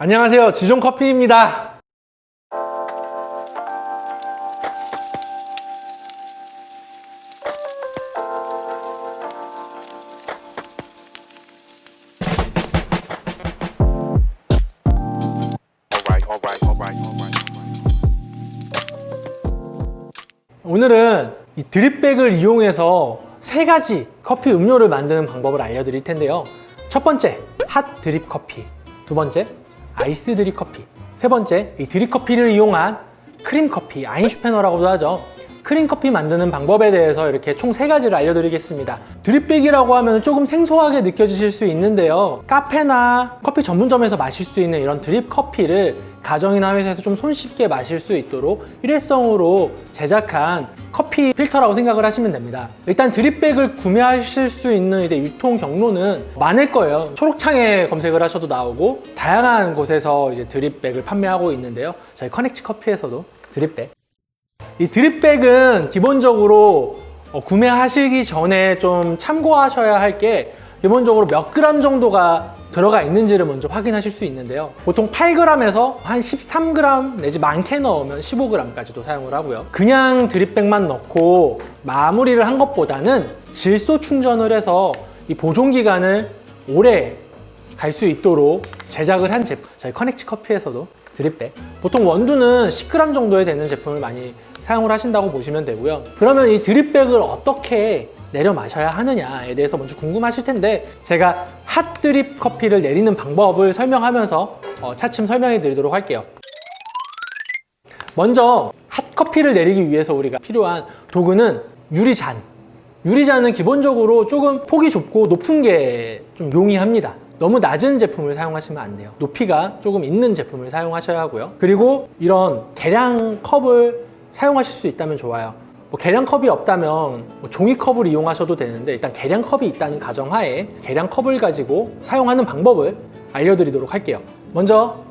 안녕하세요, 지존커피입니다. 오늘은 이 드립백을 이용해서 세 가지 커피 음료를 만드는 방법을 알려드릴 텐데요. 첫 번째, 핫 드립 커피. 두 번째, 아이스 드립 커피. 세 번째, 이 드립 커피를 이용한 크림 커피, 아인슈페너라고도 하죠. 크림 커피 만드는 방법에 대해서 이렇게 총 세 가지를 알려드리겠습니다. 드립백이라고 하면 조금 생소하게 느껴지실 수 있는데요. 카페나 커피 전문점에서 마실 수 있는 이런 드립 커피를 가정이나 회사에서 좀 손쉽게 마실 수 있도록 일회성으로 제작한 커피 필터라고 생각을 하시면 됩니다. 일단 드립백을 구매하실 수 있는 유통 경로는 많을 거예요. 초록창에 검색을 하셔도 나오고 다양한 곳에서 이제 드립백을 판매하고 있는데요. 저희 커넥트 커피에서도 드립백. 이 드립백은 기본적으로 구매하시기 전에 좀 참고하셔야 할 게 기본적으로 몇 그램 정도가 들어가 있는지를 먼저 확인하실 수 있는데요. 보통 8g에서 한 13g 내지 많게 넣으면 15g까지도 사용을 하고요. 그냥 드립백만 넣고 마무리를 한 것보다는 질소 충전을 해서 이 보존 기간을 오래 갈 수 있도록 제작을 한 제품, 저희 커넥트 커피에서도 드립백. 보통 원두는 10g 정도에 되는 제품을 많이 사용을 하신다고 보시면 되고요. 그러면 이 드립백을 어떻게 내려 마셔야 하느냐에 대해서 먼저 궁금하실 텐데, 제가 핫 드립 커피를 내리는 방법을 설명하면서 차츰 설명해 드리도록 할게요. 먼저 핫 커피를 내리기 위해서 우리가 필요한 도구는 유리잔. 유리잔은 기본적으로 조금 폭이 좁고 높은 게 좀 용이합니다. 너무 낮은 제품을 사용하시면 안 돼요. 높이가 조금 있는 제품을 사용하셔야 하고요. 그리고 이런 계량 컵을 사용하실 수 있다면 좋아요. 계량 컵이 없다면 종이컵을 이용하셔도 되는데, 일단 계량 컵이 있다는 가정하에 계량 컵을 가지고 사용하는 방법을 알려드리도록 할게요. 먼저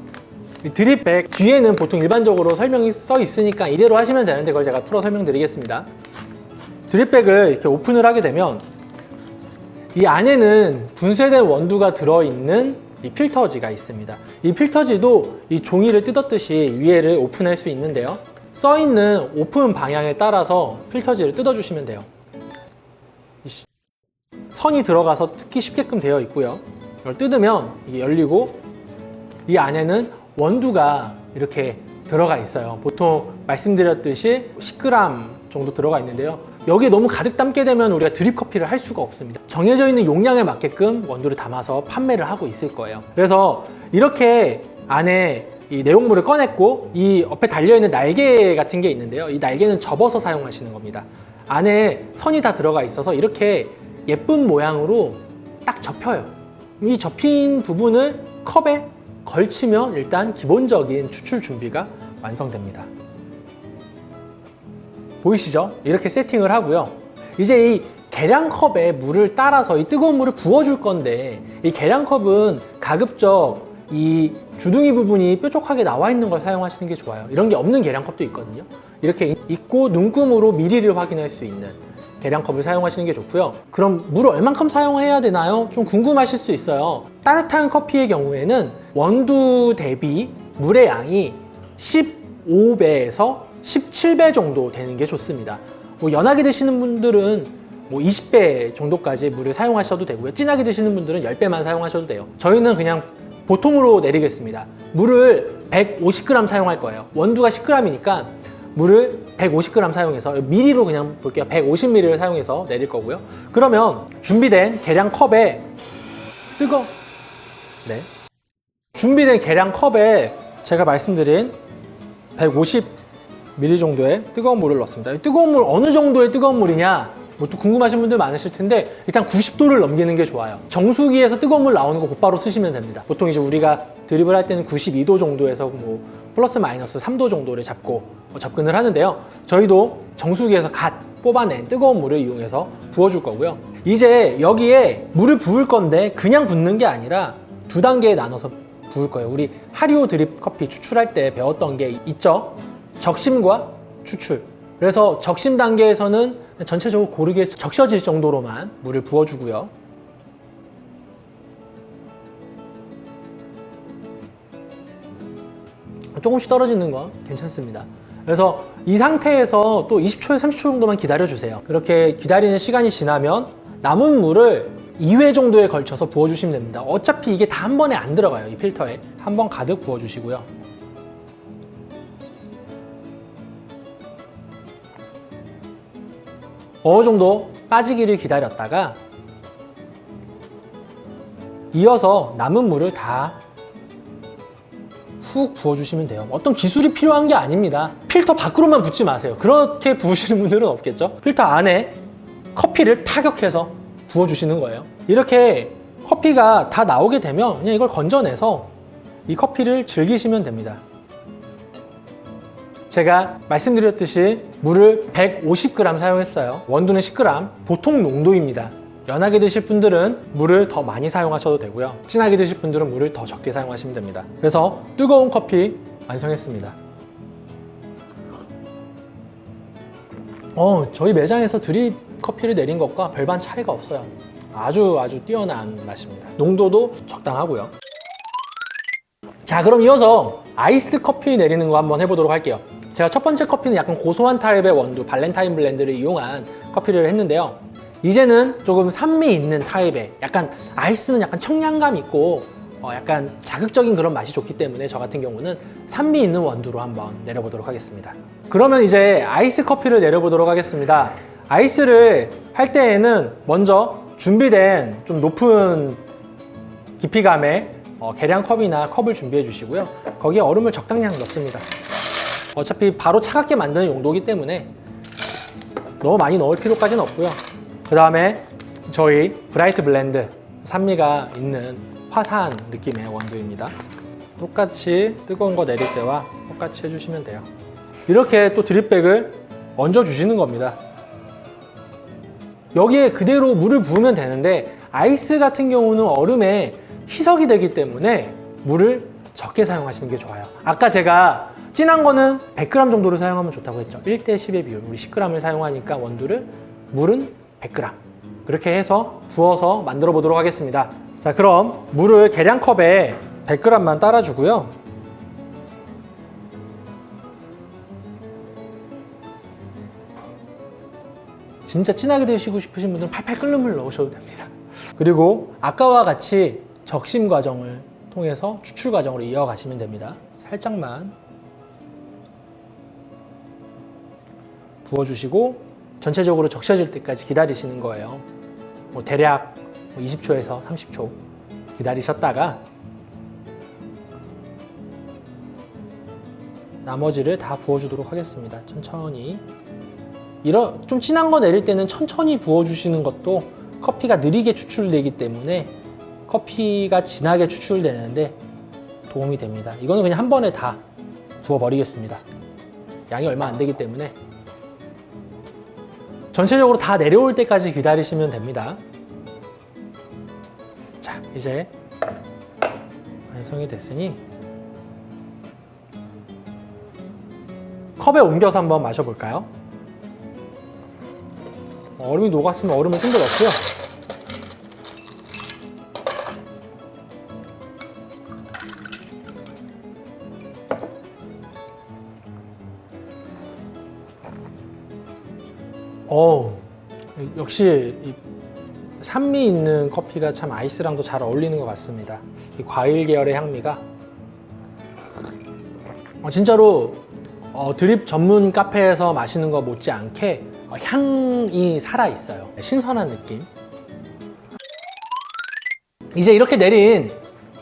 이 드립백 뒤에는 보통 일반적으로 설명이 써 있으니까 이대로 하시면 되는데, 그걸 제가 풀어 설명드리겠습니다. 드립백을 이렇게 오픈을 하게 되면 이 안에는 분쇄된 원두가 들어있는 이 필터지가 있습니다. 이 필터지도 이 종이를 뜯었듯이 위에를 오픈할 수 있는데요. 써있는 오픈 방향에 따라서 필터지를 뜯어주시면 돼요. 선이 들어가서 뜯기 쉽게끔 되어 있고요. 이걸 뜯으면 이게 열리고 이 안에는 원두가 이렇게 들어가 있어요. 보통 말씀드렸듯이 10g 정도 들어가 있는데요. 여기에 너무 가득 담게 되면 우리가 드립 커피를 할 수가 없습니다. 정해져 있는 용량에 맞게끔 원두를 담아서 판매를 하고 있을 거예요. 그래서 이렇게 안에 이 내용물을 꺼냈고, 이 옆에 달려있는 날개 같은 게 있는데요. 이 날개는 접어서 사용하시는 겁니다. 안에 선이 다 들어가 있어서 이렇게 예쁜 모양으로 딱 접혀요. 이 접힌 부분을 컵에 걸치면 일단 기본적인 추출 준비가 완성됩니다. 보이시죠? 이렇게 세팅을 하고요. 이제 이 계량컵에 물을 따라서 이 뜨거운 물을 부어줄 건데, 이 계량컵은 가급적 이 주둥이 부분이 뾰족하게 나와 있는 걸 사용하시는 게 좋아요. 이런 게 없는 계량컵도 있거든요. 이렇게 있고 눈금으로 미리를 확인할 수 있는 계량컵을 사용하시는 게 좋고요. 그럼 물을 얼만큼 사용해야 되나요? 좀 궁금하실 수 있어요. 따뜻한 커피의 경우에는 원두 대비 물의 양이 15배에서 17배 정도 되는 게 좋습니다. 연하게 드시는 분들은 20배 정도까지 물을 사용하셔도 되고요. 진하게 드시는 분들은 10배만 사용하셔도 돼요. 저희는 그냥 보통으로 내리겠습니다. 물을 150g 사용할 거예요. 원두가 10g이니까 물을 150g 사용해서, 미리로 그냥 볼게요. 150ml를 사용해서 내릴 거고요. 그러면 준비된 계량 컵에 준비된 계량 컵에 제가 말씀드린 150ml 정도의 뜨거운 물을 넣습니다. 뜨거운 물, 어느 정도의 뜨거운 물이냐? 또 궁금하신 분들 많으실 텐데, 일단 90도를 넘기는 게 좋아요. 정수기에서 뜨거운 물 나오는 거 곧바로 쓰시면 됩니다. 보통 이제 우리가 드립을 할 때는 92도 정도에서 플러스 마이너스 3도 정도를 잡고 접근을 하는데요. 저희도 정수기에서 갓 뽑아낸 뜨거운 물을 이용해서 부어줄 거고요. 이제 여기에 물을 부을 건데 그냥 붓는 게 아니라 두 단계에 나눠서 부을 거예요. 우리 하리오 드립 커피 추출할 때 배웠던 게 있죠? 적심과 추출. 그래서 적심 단계에서는 전체적으로 고르게 적셔질 정도로만 물을 부어주고요. 조금씩 떨어지는 건 괜찮습니다. 그래서 이 상태에서 또 20초에 30초 정도만 기다려주세요. 그렇게 기다리는 시간이 지나면 남은 물을 2회 정도에 걸쳐서 부어주시면 됩니다. 어차피 이게 다 한 번에 안 들어가요. 이 필터에 한 번 가득 부어주시고요. 어느 정도 빠지기를 기다렸다가 이어서 남은 물을 다 훅 부어주시면 돼요. 어떤 기술이 필요한 게 아닙니다. 필터 밖으로만 붓지 마세요. 그렇게 부으시는 분들은 없겠죠? 필터 안에 커피를 타격해서 부어주시는 거예요. 이렇게 커피가 다 나오게 되면 그냥 이걸 건져내서 이 커피를 즐기시면 됩니다. 제가 말씀드렸듯이 물을 150g 사용했어요. 원두는 10g, 보통 농도입니다. 연하게 드실 분들은 물을 더 많이 사용하셔도 되고요. 진하게 드실 분들은 물을 더 적게 사용하시면 됩니다. 그래서 뜨거운 커피 완성했습니다. 저희 매장에서 드립 커피를 내린 것과 별반 차이가 없어요. 아주 뛰어난 맛입니다. 농도도 적당하고요. 자, 그럼 이어서 아이스 커피 내리는 거 한번 해보도록 할게요. 제가 첫 번째 커피는 약간 고소한 타입의 원두 발렌타인 블렌드를 이용한 커피를 했는데요. 이제는 조금 산미 있는 타입의 약간 아이스는 약간 청량감 있고 약간 자극적인 그런 맛이 좋기 때문에 저 같은 경우는 산미 있는 원두로 한번 내려보도록 하겠습니다. 그러면 이제 아이스 커피를 내려보도록 하겠습니다. 아이스를 할 때에는 먼저 준비된 좀 높은 깊이감의 계량 컵이나 컵을 준비해 주시고요. 거기에 얼음을 적당량 넣습니다. 어차피 바로 차갑게 만드는 용도이기 때문에 너무 많이 넣을 필요까지는 없고요. 그 다음에 저희 브라이트 블렌드, 산미가 있는 화사한 느낌의 원두입니다. 똑같이 뜨거운 거 내릴 때와 똑같이 해주시면 돼요. 이렇게 또 드립백을 얹어 주시는 겁니다. 여기에 그대로 물을 부으면 되는데 아이스 같은 경우는 얼음에 희석이 되기 때문에 물을 적게 사용하시는 게 좋아요. 아까 제가 진한 거는 100g 정도를 사용하면 좋다고 했죠. 1대 10의 비율, 우리 10g을 사용하니까 원두를, 물은 100g. 그렇게 해서 부어서 만들어 보도록 하겠습니다. 자, 그럼 물을 계량컵에 100g만 따라주고요. 진짜 진하게 드시고 싶으신 분들은 팔팔 끓는 물 넣으셔도 됩니다. 그리고 아까와 같이 적심 과정을 통해서 추출 과정으로 이어가시면 됩니다. 살짝만 부어주시고 전체적으로 적셔질 때까지 기다리시는 거예요. 대략 20초에서 30초 기다리셨다가 나머지를 다 부어주도록 하겠습니다. 천천히. 좀 진한 거 내릴 때는 천천히 부어주시는 것도 커피가 느리게 추출되기 때문에 커피가 진하게 추출되는데 도움이 됩니다. 이거는 그냥 한 번에 다 부어버리겠습니다. 양이 얼마 안 되기 때문에 전체적으로 다 내려올 때까지 기다리시면 됩니다. 자, 이제 완성이 됐으니 컵에 옮겨서 한번 마셔볼까요? 얼음이 녹았으면 얼음을 좀 더 넣고요. 역시 이 산미 있는 커피가 참 아이스랑도 잘 어울리는 것 같습니다. 이 과일 계열의 향미가 진짜로 드립 전문 카페에서 마시는 거 못지않게 향이 살아있어요. 신선한 느낌. 이제 이렇게 내린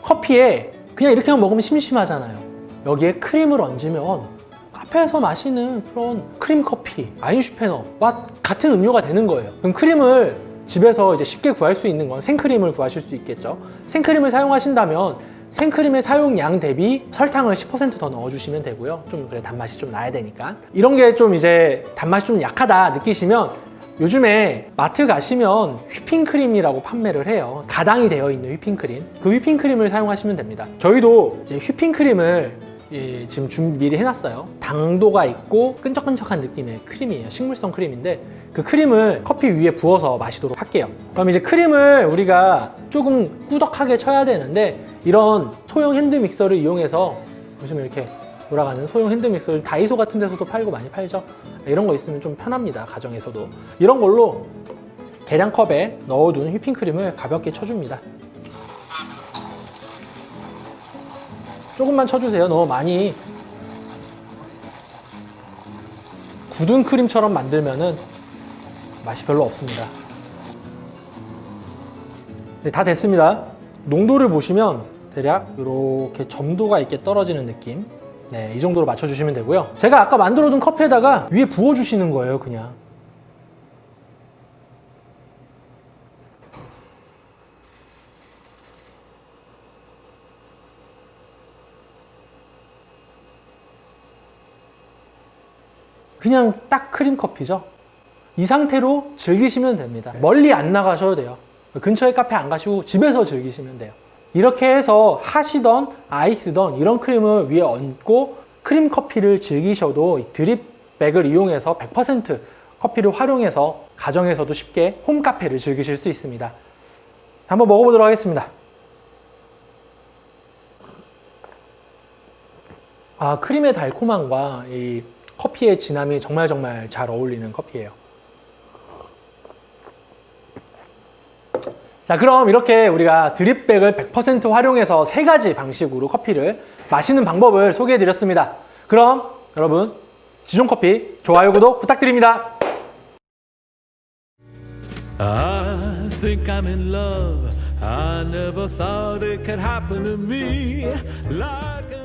커피에 그냥 이렇게만 먹으면 심심하잖아요. 여기에 크림을 얹으면 카페에서 마시는 그런 크림 커피, 아인슈페너와 같은 음료가 되는 거예요. 그럼 크림을 집에서 이제 쉽게 구할 수 있는 건 생크림을 구하실 수 있겠죠. 생크림을 사용하신다면 생크림의 사용량 대비 설탕을 10% 더 넣어주시면 되고요. 좀 그래 단맛이 좀 나야 되니까. 이런 게 좀 이제 단맛이 좀 약하다 느끼시면 요즘에 마트 가시면 휘핑크림이라고 판매를 해요. 가당이 되어 있는 휘핑크림. 그 휘핑크림을 사용하시면 됩니다. 저희도 이제 휘핑크림을 지금 미리 해놨어요. 당도가 있고 끈적끈적한 느낌의 크림이에요. 식물성 크림인데 그 크림을 커피 위에 부어서 마시도록 할게요. 그럼 이제 크림을 우리가 조금 꾸덕하게 쳐야 되는데 이런 소형 핸드 믹서를 이용해서 보시면 이렇게 돌아가는 소형 핸드믹서, 다이소 같은 데서도 팔고 많이 팔죠. 이런 거 있으면 좀 편합니다. 가정에서도. 이런 걸로 계량컵에 넣어둔 휘핑크림을 가볍게 쳐줍니다. 조금만 쳐주세요. 너무 많이 굳은 크림처럼 만들면은 맛이 별로 없습니다. 네, 다 됐습니다. 농도를 보시면 대략 이렇게 점도가 있게 떨어지는 느낌. 네, 이 정도로 맞춰주시면 되고요. 제가 아까 만들어둔 컵에다가 위에 부어주시는 거예요, 그냥. 그냥 딱 크림 커피죠. 이 상태로 즐기시면 됩니다. 멀리 안 나가셔도 돼요. 근처에 카페 안 가시고 집에서 즐기시면 돼요. 이렇게 해서 핫이던 아이스던 이런 크림을 위에 얹고 크림 커피를 즐기셔도 이 드립백을 이용해서 100% 커피를 활용해서 가정에서도 쉽게 홈카페를 즐기실 수 있습니다. 한번 먹어보도록 하겠습니다. 크림의 달콤함과 이 커피의 진함이 정말 잘 어울리는 커피예요. 자, 그럼 이렇게 우리가 드립백을 100% 활용해서 3가지 방식으로 커피를 마시는 방법을 소개해 드렸습니다. 그럼 여러분, 지존커피 좋아요, 구독 부탁드립니다. I think I'm in love. I never thought it could happen to me like